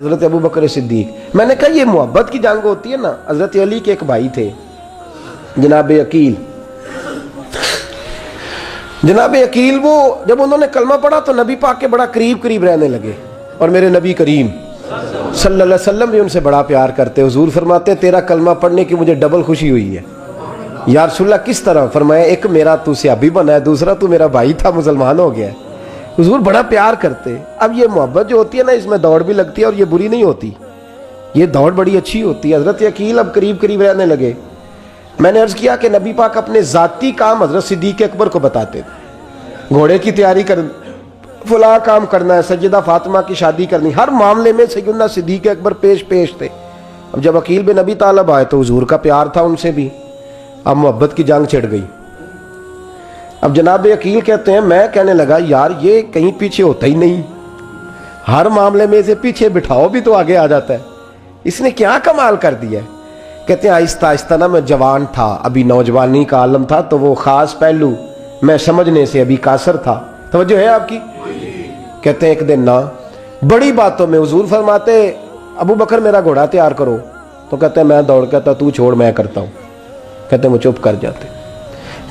حضرت ابو بکر صدیق. میں نے کہا یہ محبت کی جنگ ہوتی ہے نا. حضرت علی کے ایک بھائی تھے جناب عقیل. جناب عقیل وہ جب انہوں نے کلمہ پڑھا تو نبی پاک کے بڑا قریب رہنے لگے, اور میرے نبی کریم صلی اللہ علیہ وسلم بھی ان سے بڑا پیار کرتے. حضور فرماتے تیرا کلمہ پڑھنے کی مجھے ڈبل خوشی ہوئی ہے. یا رسول اللہ کس طرح؟ فرمایا ایک میرا تو صحابی بنا ہے, دوسرا تو میرا بھائی تھا مسلمان ہو گیا ہے. حضور بڑا پیار کرتے. اب یہ محبت جو ہوتی ہے نا, اس میں دوڑ بھی لگتی ہے اور یہ بری نہیں ہوتی, یہ دوڑ بڑی اچھی ہوتی ہے. حضرت عقیل اب قریب رہنے لگے. میں نے عرض کیا کہ نبی پاک اپنے ذاتی کام حضرت صدیق اکبر کو بتاتے تھے. گھوڑے کی تیاری کر, فلاں کام کرنا ہے, سیدہ فاطمہ کی شادی کرنی, ہر معاملے میں سیدنا صدیق اکبر پیش تھے. اب جب عقیل بن ابی طالب آئے تو حضور کا پیار تھا ان سے بھی. اب محبت کی جنگ چھڑ گئی. اب جناب عقیل کہتے ہیں میں کہنے لگا یار یہ کہیں پیچھے ہوتا ہی نہیں, ہر معاملے میں اسے پیچھے بٹھاؤ بھی تو آگے آ جاتا ہے, اس نے کیا کمال کر دیا ہے. کہتے ہیں آہستہ آہستہ نا میں جوان تھا, ابھی نوجوانی کا عالم تھا, تو وہ خاص پہلو میں سمجھنے سے ابھی قاصر تھا. توجہ ہے آپ کی؟ کہتے ہیں ایک دن نا بڑی باتوں میں حضور فرماتے ابو بکر میرا گھوڑا تیار کرو, تو کہتے ہیں میں دوڑ کہتا تو چھوڑ میں کرتا ہوں. کہتے ہیں وہ چپ کر جاتے.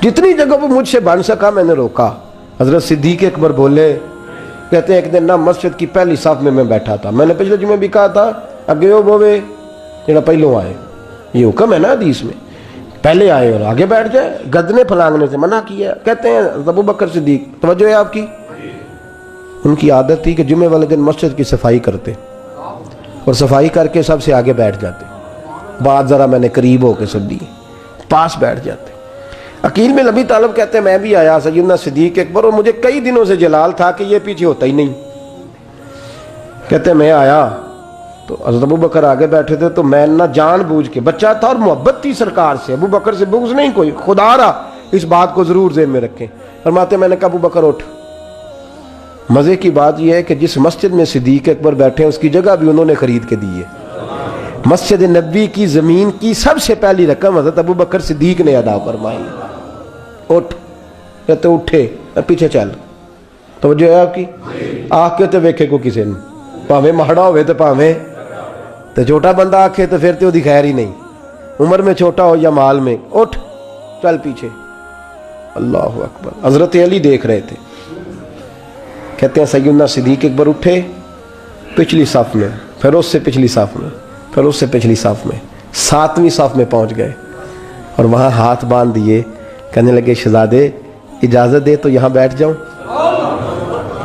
جتنی جگہ وہ مجھ سے بن سکا میں نے روکا. حضرت صدیق اکبر بولے, کہتے ہیں ایک دن نا مسجد کی پہلی صف میں بیٹھا تھا. میں نے پچھلے جمعے بھی کہا تھا اگے ہو بوے جڑا پہلوں آئے, یہ حکم ہے نا حدیث میں, پہلے آئے اور آگے بیٹھ جائے, گدنے پھلانگنے سے منع کیا. کہتے ہیں ابو بکر صدیق, توجہ ہے آپ کی, ان کی عادت تھی کہ جمعے والے دن مسجد کی صفائی کرتے اور صفائی کر کے سب سے آگے بیٹھ جاتے. بات ذرا میں نے قریب ہو کے سن لی, پاس بیٹھ جاتے. عقیل بن ابی طالب کہتے ہیں میں بھی آیا سیدنا صدیق اکبر, اور مجھے کئی دنوں سے جلال تھا کہ یہ پیچھے ہوتا ہی نہیں. کہتے ہیں میں آیا تو حضرت ابو بکر آگے بیٹھے تھے, تو میں نہ جان بوجھ کے, بچہ تھا اور محبت تھی سرکار سے, ابو بکر سے بغض نہیں کوئی, خدا را اس بات کو ضرور ذہن میں رکھیں. فرماتے میں نے کہا ابو بکر اٹھ. مزے کی بات یہ ہے کہ جس مسجد میں صدیق اکبر بیٹھے ہیں اس کی جگہ بھی انہوں نے خرید کے دی ہے. مسجد نبی کی زمین کی سب سے پہلی رقم حضرت ابو بکر صدیق نے ادا فرمائی. اٹھ. کہتے اٹھے, پیچھے چل. توجہ ہے آپ کی؟ آنکھ کے تے ویکھے کو کسی نے, پاویں ماڑا ہوئے تے پاویں تے چھوٹا بندہ آنکھے تے پھر تے وہ دی خیر ہی نہیں, عمر میں چھوٹا ہو یا مال میں. اٹھ چل پیچھے. اللہ اکبر. حضرت علی دیکھ رہے تھے. کہتے ہیں سیدنا صدیق اکبر اٹھے, پچھلی صف میں, پھر اس سے پچھلی صف میں, پھر اس سے پچھلی صف میں, 7ویں صف میں پہنچ گئے اور وہاں ہاتھ باندھ دیے. کہنے لگے شہزادے اجازت دے تو یہاں بیٹھ جاؤں,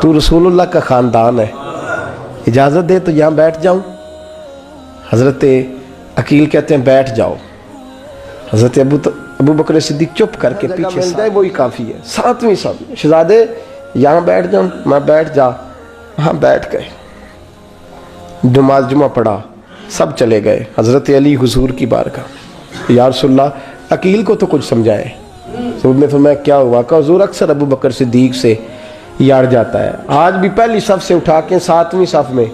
تو رسول اللہ کا خاندان ہے, اجازت دے تو یہاں بیٹھ جاؤں. حضرت عقیل کہتے ہیں بیٹھ جاؤ. حضرت ابو بکر صدیق چپ کر کے پیچھے مل جائے وہی کافی ہے. 7ویں صف میں شہزادے یہاں بیٹھ جاؤں. میں بیٹھ جا. وہاں بیٹھ گئے, نماز جمعہ پڑھا, سب چلے گئے. حضرت علی حضور کی بارگاہ, یا رسول اللہ عقیل کو تو کچھ سمجھائے. حضور نے فرمایا کیا ہوا؟ کہ حضور اکثر ابو بکر صدیق سے یار جاتا ہے, آج بھی پہلی صف سے اٹھا کے 7ویں صف میں.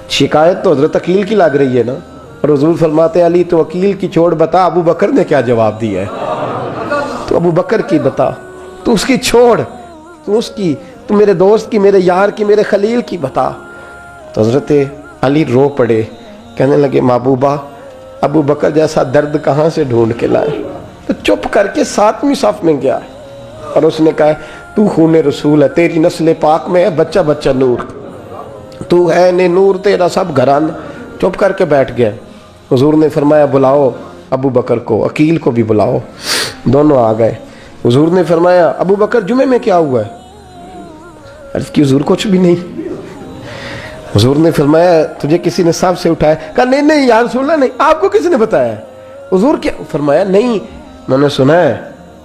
شکایت تو حضرت عقیل کی لگ رہی ہے نا, اور حضور فرماتے ہیں علی تو عقیل کی چھوڑ, بتا ابو بکر نے کیا جواب دیا ہے. تو ابو بکر کی بتا, تو اس کی چھوڑ, تو اس کی, تو میرے دوست کی, میرے یار کی, میرے خلیل کی بتا. تو حضرت علی رو پڑے, کہنے لگے محبوبہ ابو بکر جیسا درد کہاں سے ڈھونڈ کے لائے. تو چپ کر کے 7ویں صف میں گیا اور اس نے کہا تو خون رسول ہے, تیری نسل پاک میں ہے بچہ بچہ نور, تو ہے نے نور, تیرا سب گھران. چپ کر کے بیٹھ گیا. حضور نے فرمایا بلاؤ ابو بکر کو, عقیل کو بھی بلاؤ. دونوں آ گئے. حضور نے فرمایا ابو بکر جمعے میں کیا ہوا ہے؟ عرض کی حضور کچھ بھی نہیں. حضور نے فرمایا تجھے کسی نے صف سے اٹھایا؟ کہا نہیں یا رسول اللہ نہیں. آپ کو کسی نے بتایا؟ حضور کیا؟ فرمایا نہیں میں نے سنا ہے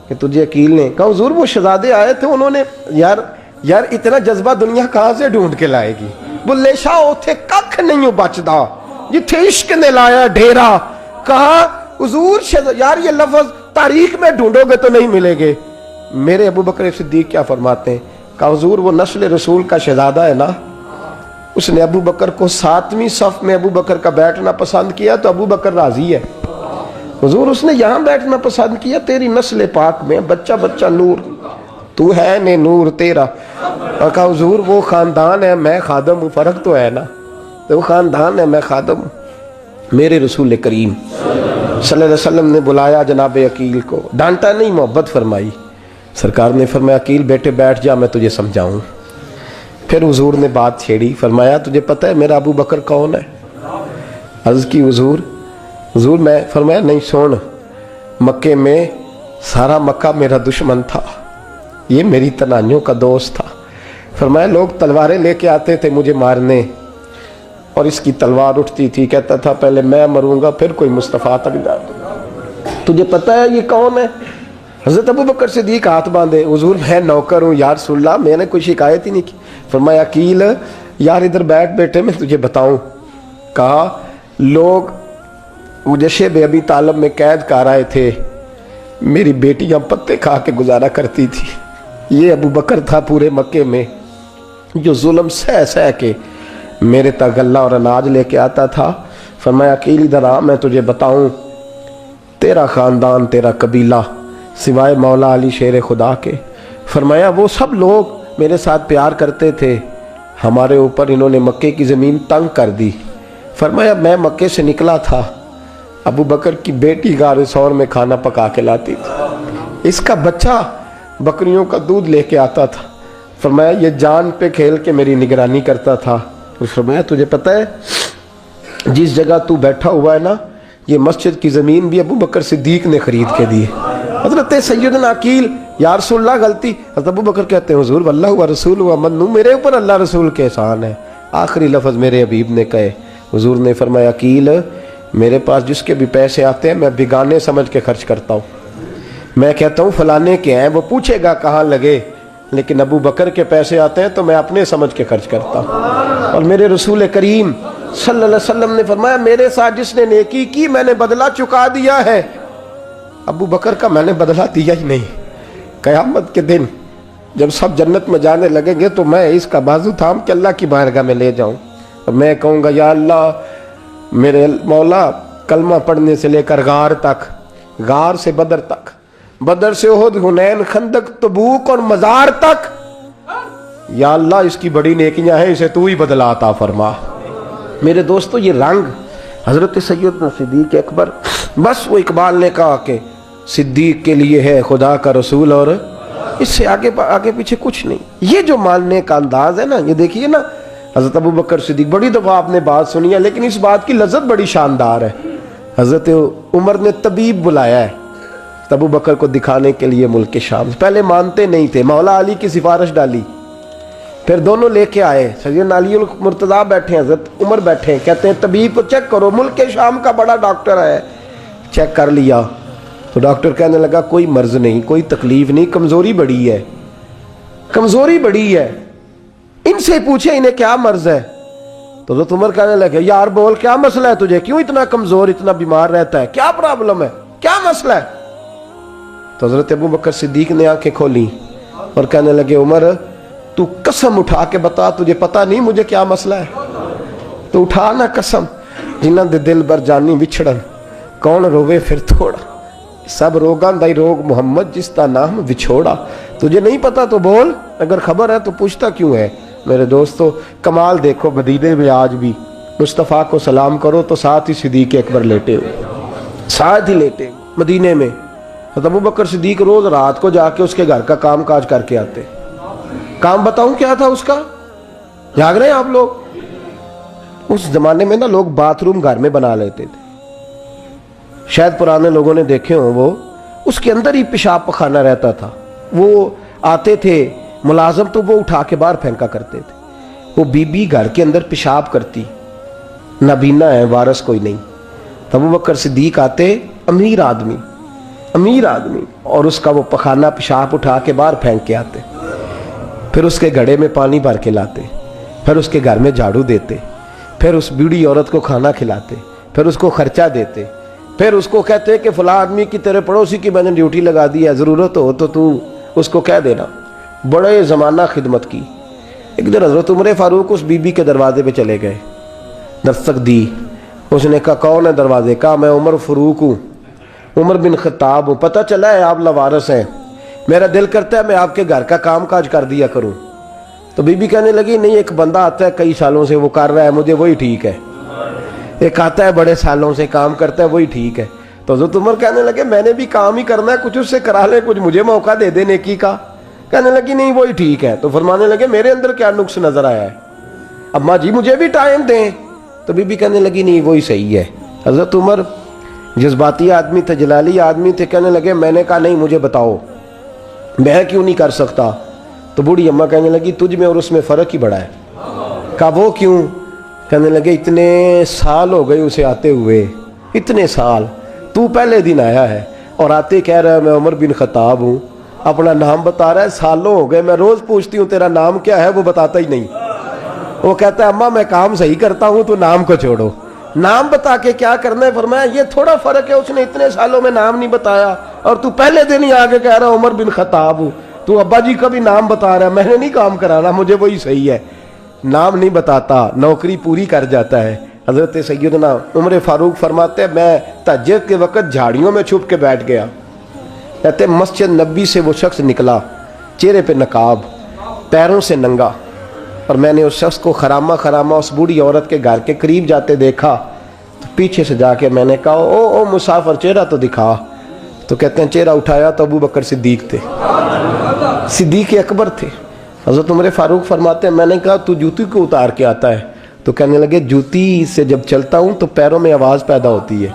کہ تجھے عقیل نے. کہا حضور وہ شہزادے آئے تھے, انہوں نے یار اتنا جذبہ دنیا کہاں سے ڈھونڈ کے لائے گی. بلے شاہ اوتھے ککھ نہیں بچدا جتھے عشق نے لایا ڈھیرا. کہا حضور یار یہ لفظ تاریخ میں ڈھونڈو گے تو نہیں ملے گے. میرے ابو بکر صدیق کیا فرماتے ہیں؟ کہا حضور وہ نسل رسول کا شہزادہ ہے نا, اس نے ابو بکر کو 7ویں صف میں ابو بکر کا بیٹھنا پسند کیا تو ابو بکر راضی ہے. حضور اس نے یہاں بیٹھنا پسند کیا, تیری نسل پاک میں بچہ بچہ نور, تو ہے نے نور تیرا. اور کہا حضور وہ خاندان ہے, میں خادم ہوں, فرق تو ہے نا. تو وہ خاندان ہے، میں خادم ہوں۔ میرے رسول کریم صلی اللہ علیہ وسلم نے بلایا جناب عقیل کو، ڈانٹا نہیں، محبت فرمائی۔ سرکار نے فرمایا عقیل بیٹے بیٹھ جا، میں تجھے سمجھاؤں۔ پھر حضور نے بات چھیڑی، فرمایا تجھے پتہ ہے میرا ابو بکر کون ہے؟ عرض کی حضور میں، فرمایا نہیں سن، مکے میں سارا مکہ میرا دشمن تھا، یہ میری تنائیوں کا دوست تھا۔ فرمایا لوگ تلواریں لے کے آتے تھے مجھے مارنے، اور اس کی تلوار اٹھتی تھی، کہتا تھا پہلے میں مروں گا پھر کوئی مصطفیٰ تک جا دوں گا۔ تجھے پتہ ہے یہ کون ہے؟ حضرت ابو بکر صدیق ہاتھ باندھے، حضور میں نوکر ہوں یا رسول اللہ، میں نے کوئی شکایت ہی نہیں کی۔ فرمایا عقیل یار ادھر بیٹھ بیٹھے، میں تجھے بتاؤں۔ کہا لوگ جشب ابی طالب میں قید کر آئے تھے، میری بیٹیاں پتے کھا کے گزارا کرتی تھی، یہ ابو بکر تھا پورے مکے میں جو ظلم سہ سہ کے میرے تک غلہ اور اناج لے کے آتا تھا۔ فرمایا عقیل ادھر آ، میں تجھے بتاؤں، تیرا خاندان تیرا قبیلہ سوائے مولا علی شیر خدا کے، فرمایا وہ سب لوگ میرے ساتھ پیار کرتے تھے، ہمارے اوپر انہوں نے مکے کی زمین تنگ کر دی۔ فرمایا میں مکے سے نکلا تھا، ابو بکر کی بیٹی غار ثور میں کھانا پکا کے لاتی تھی، اس کا بچہ بکریوں کا دودھ لے کے آتا تھا۔ فرمایا یہ جان پہ کھیل کے میری نگرانی کرتا تھا۔ فرمایا تجھے پتہ ہے جس جگہ تو بیٹھا ہوا ہے نا، یہ مسجد کی زمین بھی ابو بکر صدیق نے خرید کے دی۔ حضرت سیدنا عقیل یا رسول اللہ غلطی، حضرت ابو بکر کہتے ہیں حضور واللہ و رسول و منو، میرے اوپر اللہ رسول کے احسان ہے۔ آخری لفظ میرے حبیب نے کہے، حضور نے فرمایا عقیل میرے پاس جس کے بھی پیسے آتے ہیں میں بیگانے سمجھ کے خرچ کرتا ہوں، میں کہتا ہوں فلانے کے ہیں، وہ پوچھے گا کہاں لگے، لیکن ابو بکر کے پیسے آتے ہیں تو میں اپنے سمجھ کے خرچ کرتا ہوں۔ اور میرے رسول کریم صلی اللہ علیہ وسلم نے فرمایا میرے ساتھ جس نے نیکی کی میں نے بدلہ چکا دیا ہے، ابو بکر کا میں نے بدلہ دیا ہی نہیں۔ قیامت کے دن جب سب جنت میں جانے لگیں گے تو میں اس کا بازو تھام کے اللہ کی بارگاہ میں لے جاؤں اور میں کہوں گا یا اللہ میرے مولا، کلمہ پڑھنے سے لے کر غار تک، غار سے بدر تک، بدر سے احد، حنین، خندق، تبوک اور مزار تک، یا اللہ اس کی بڑی نیکیاں ہیں، اسے تو ہی بدلہ عطا فرما۔ میرے دوستو یہ رنگ حضرت سیدنا صدیق اکبر، بس وہ اقبال نے کہا کہ صدیق کے لیے ہے خدا کا رسول اور اس سے آگے پیچھے کچھ نہیں۔ یہ جو ماننے کا انداز ہے نا، یہ دیکھیے نا حضرت ابو بکر صدیق، بڑی دفعہ آپ نے بات سنی ہے لیکن اس بات کی لذت بڑی شاندار ہے۔ حضرت عمر نے طبیب بلایا ہے ابو بکر کو دکھانے کے لیے ملک شام، پہلے مانتے نہیں تھے، مولا علی کی سفارش ڈالی، پھر دونوں لے کے آئے، سیدنا علی المرتضیٰ بیٹھے ہیں، حضرت عمر بیٹھے ہیں، کہتے ہیں طبیب کو چیک کرو، ملک شام کا بڑا ڈاکٹر ہے۔ چیک کر لیا تو ڈاکٹر کہنے لگا کوئی مرض نہیں، کوئی تکلیف نہیں، کمزوری بڑی ہے، کمزوری بڑی ہے، ان سے پوچھے انہیں کیا مرض ہے۔ تو حضرت عمر کہنے لگے یار بول کیا مسئلہ ہے تجھے، کیوں اتنا کمزور، اتنا بیمار رہتا ہے، کیا پرابلم ہے، کیا مسئلہ ہے؟ تو حضرت ابو بکر صدیق نے آنکھیں کھولی اور کہنے لگے عمر تو قسم اٹھا کے بتا، تجھے پتا نہیں مجھے کیا مسئلہ ہے؟ تو اٹھا نا قسم، جنہ دے دل بر جانی وچھڑن، کون روے پھر تھوڑا، سب روگاں دائی روگ محمد جس کا نام وچھوڑا۔ تجھے نہیں پتا تو بول، اگر خبر ہے تو پوچھتا کیوں ہے؟ میرے دوستو کمال دیکھو، مدینے میں آج بھی مصطفیٰ کو سلام کرو تو ساتھ ہی صدیق اکبر لیٹے ہوئے، ساتھ ہی لیٹے مدینے میں۔ ابو بکر صدیق روز رات کو جا کے اس کے گھر کا کام کاج کر کے آتے۔ کام بتاؤں کیا تھا اس کا، جاگ رہے ہیں آپ لوگ؟ اس زمانے میں نا لوگ باتھ روم گھر میں بنا لیتے تھے، شاید پرانے لوگوں نے دیکھے ہوں، وہ اس کے اندر ہی پیشاب پخانا رہتا تھا، وہ آتے تھے ملازم تو وہ اٹھا کے باہر پھینکا کرتے تھے، وہ بی بی گھر کے اندر پیشاب کرتی، نابینا ہے، وارث کوئی نہیں، ابو بکر صدیق آتے، امیر آدمی، اور اس کا وہ پخانا پیشاب اٹھا کے باہر پھینک کے آتے، پھر اس کے گھڑے میں پانی بھر کے لاتے، پھر اس کے گھر میں جھاڑو دیتے، پھر اس بوڑھی عورت کو کھانا کھلاتے، پھر اس کو خرچہ دیتے، پھر اس کو کہتے کہ فلاں آدمی کی تیرے پڑوسی کی میں نے ڈیوٹی لگا دی ہے، ضرورت ہو تو اس کو کہہ دینا۔ بڑے زمانہ خدمت کی۔ ایک دن حضرت عمر فاروق اس بی بی کے دروازے پہ چلے گئے، دستک دی، اس نے کہا کون ہے دروازے؟ کہا میں عمر فاروق ہوں، عمر بن خطاب ہوں، پتہ چلا ہے آپ لوارث ہیں، میرا دل کرتا ہے میں آپ کے گھر کا کام کاج کر دیا کروں۔ تو بی بی کہنے لگی نہیں، ایک بندہ آتا ہے کئی سالوں سے وہ کر رہا ہے مجھے وہی ٹھیک ہے، ایک آتا ہے بڑے سالوں سے کام کرتا ہے وہی ٹھیک ہے۔ تو حضرت عمر کہنے لگے میں نے بھی کام ہی کرنا ہے، کچھ اس سے کرا لے، کچھ مجھے موقع دے دے نیکی کا۔ کہنے لگی نہیں وہی ٹھیک ہے۔ تو فرمانے لگے میرے اندر کیا نقص نظر آیا ہے، اماں جی مجھے بھی ٹائم دیں۔ تو بی بی کہنے لگی نہیں وہی صحیح ہے۔ حضرت عمر جذباتی آدمی تھے، جلالی آدمی تھے، کہنے لگے میں نے کہا نہیں مجھے بتاؤ میں کیوں نہیں کر سکتا۔ تو بوڑھی اماں کہنے لگی تجھ میں اور اس میں فرق ہی بڑا ہے۔ کہا وہ کیوں؟ کہنے لگے اتنے سال ہو گئے اسے آتے ہوئے، اتنے سال، تو پہلے دن آیا ہے اور آتے کہہ رہا ہے میں عمر بن خطاب ہوں، اپنا نام بتا رہا ہے، سالوں ہو گئے میں روز پوچھتی ہوں تیرا نام کیا ہے، وہ بتاتا ہی نہیں۔ وہ کہتا ہے اماں میں کام صحیح کرتا ہوں تو نام کو چھوڑو، نام بتا کے کیا کرنا ہے۔ فرمایا یہ تھوڑا فرق ہے، اس نے اتنے سالوں میں نام نہیں بتایا اور تو پہلے دن ہی آگے کہہ رہا عمر بن خطاب ہوں، تو ابا جی کا بھی نام بتا رہا ہے، میں نے نہیں کام کرانا، مجھے وہی صحیح ہے۔ نام نہیں بتاتا، نوکری پوری کر جاتا ہے۔ حضرت سیدنا عمر فاروق فرماتے ہیں میں تہجد کے وقت جھاڑیوں میں چھپ کے بیٹھ گیا، کہتے ہیں مسجد نبی سے وہ شخص نکلا، چہرے پہ نقاب، پیروں سے ننگا، اور میں نے اس شخص کو خرامہ خرامہ اس بوڑھی عورت کے گھر کے قریب جاتے دیکھا، تو پیچھے سے جا کے میں نے کہا او مسافر چہرہ تو دکھا۔ تو کہتے ہیں چہرہ اٹھایا تو ابو بکر صدیق تھے، صدیق اکبر تھے۔ حضرت عمر فاروق فرماتے ہیں میں نے کہا تو جوتی کو اتار کے آتا ہے؟ تو کہنے لگے جوتی سے جب چلتا ہوں تو پیروں میں آواز پیدا ہوتی ہے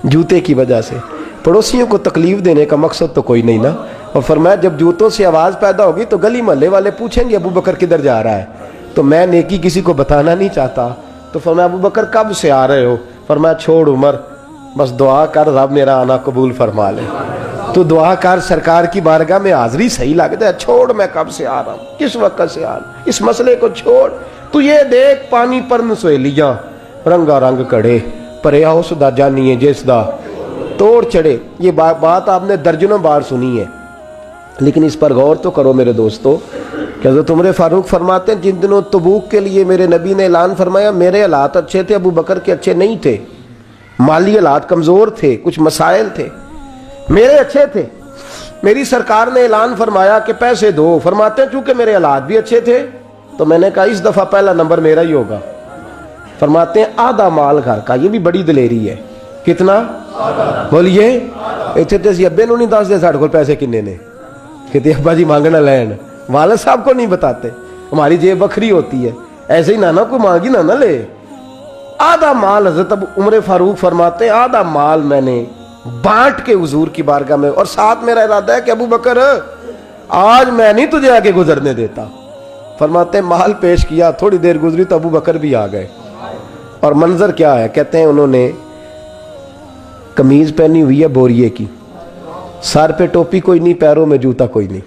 جوتے کی وجہ سے، پڑوسیوں کو تکلیف دینے کا مقصد تو کوئی نہیں نا۔ اور فرمایا جب جوتوں سے آواز پیدا ہوگی تو گلی محلے والے پوچھیں گے ابو بکر کدھر جا رہا ہے، تو میں نیکی کسی کو بتانا نہیں چاہتا۔ تو فرمایا ابو بکر کب سے آ رہے ہو؟ فرمایا چھوڑ عمر، بس دعا کر رب میرا آنا قبول فرما لے، تو دعا کر سرکار کی بارگاہ میں حاضری صحیح لگ جائے، چھوڑ میں کب سے آ رہا ہوں، کس وقت سے آ رہا ہوں، اس مسئلے کو چھوڑ، تو یہ دیکھ پانی پر نسویلیاں رنگا رنگ کڑے پرے اس دا جانیے جس دا توڑ چڑھے۔ یہ بات آپ نے درجنوں بار سنی ہے، لیکن اس پر غور تو کرو میرے دوستو کہ حضرت عمر فاروق فرماتے ہیں جن دنوں تبوک کے لیے میرے نبی نے اعلان فرمایا میرے حالات اچھے تھے، ابو بکر کے اچھے نہیں تھے، مالی حالات کمزور تھے، کچھ مسائل تھے، میرے اچھے تھے۔ میری سرکار نے اعلان فرمایا کہ پیسے دو، فرماتے ہیں چونکہ میرے حالات بھی اچھے تھے تو میں نے کہا اس دفعہ پہلا نمبر میرا ہی ہوگا۔ فرماتے ہیں آدھا مال گھر کا، یہ بھی بڑی دلیری ہے۔ کتنا؟ بولیے اتنے تو اسی ابے نو نہیں دس دے ساڑھے کو پیسے کنے نے، کہتے ابا جی مانگنا لین، والد صاحب کو نہیں بتاتے، ہماری جیب بکھری ہوتی ہے، ایسے ہی نانا کو مانگی نہ لے۔ آدھا مال حضرت عمر فاروق فرماتے ہیں آدھا مال میں نے بانٹ کے حضور کی بارگاہ میں، اور ساتھ میرا ارادہ ہے کہ ابو بکر آج میں نہیں تجھے آگے گزرنے دیتا۔ فرماتے ہیں مال پیش کیا، تھوڑی دیر گزری تو ابو بکر بھی آ گئے، اور منظر کیا ہے؟ کہتے ہیں انہوں نے قمیض پہنی ہوئی ہے بوریے کی، سر پہ ٹوپی کوئی نہیں، پیروں میں جوتا کوئی نہیں،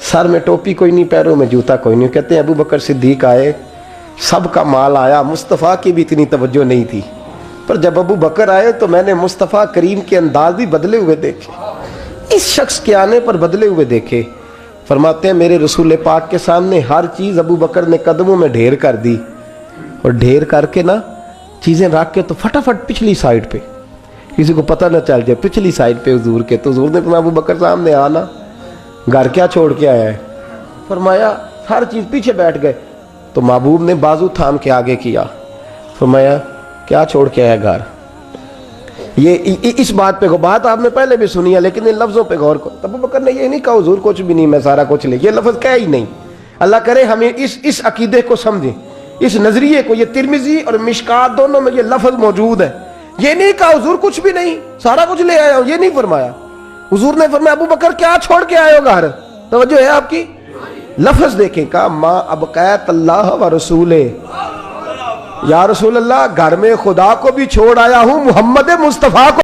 سر میں ٹوپی کوئی نہیں، پیروں میں جوتا کوئی نہیں۔ کہتے ہیں ابو بکر صدیق آئے، سب کا مال آیا، مصطفیٰ کی بھی اتنی توجہ نہیں تھی، پر جب ابو بکر آئے تو میں نے مصطفیٰ کریم کے انداز بھی بدلے ہوئے دیکھے، اس شخص کے آنے پر بدلے ہوئے دیکھے۔ فرماتے ہیں میرے رسول پاک کے سامنے ہر چیز ابو بکر نے قدموں میں ڈھیر کر دی، اور ڈھیر کر کے نا چیزیں رکھ کے تو فٹافٹ پچھلی سائیڈ پہ، کسی کو پتہ نہ چل جائے، پچھلی سائیڈ پہ حضور کے۔ تو حضور نے فرمایا ابو بکر سامنے آنا، گھر کیا چھوڑ کے آیا ہے؟ فرمایا ہر چیز، پیچھے بیٹھ گئے۔ تو محبوب نے بازو تھام کے آگے کیا، فرمایا کیا چھوڑ کے آیا گھر؟ یہ اس بات پہ بات آپ نے پہلے بھی سنی ہے، لیکن ان لفظوں پہ غور کرو۔ ابو بکر نے یہ نہیں کہا حضور کچھ بھی نہیں میں سارا کچھ لے، یہ لفظ کہا ہی نہیں۔ اللہ کرے ہمیں اس عقیدے کو سمجھیں، اس نظریے کو۔ یہ ترمذی اور مشکات دونوں میں یہ لفظ موجود ہے۔ یہ نہیں کہا حضور کچھ بھی نہیں سارا کچھ لے آیا ہوں، یہ نہیں فرمایا۔ حضور نے فرمایا ابو بکر کیا چھوڑ کے آئے ہو گھر؟ توجہ ہے آپ کی؟ لفظ دیکھیں، کہا ما ابقیت اللہ و رسولہ، یا رسول اللہ گھر میں خدا کو بھی چھوڑ آیا ہوں، محمد مصطفیٰ کو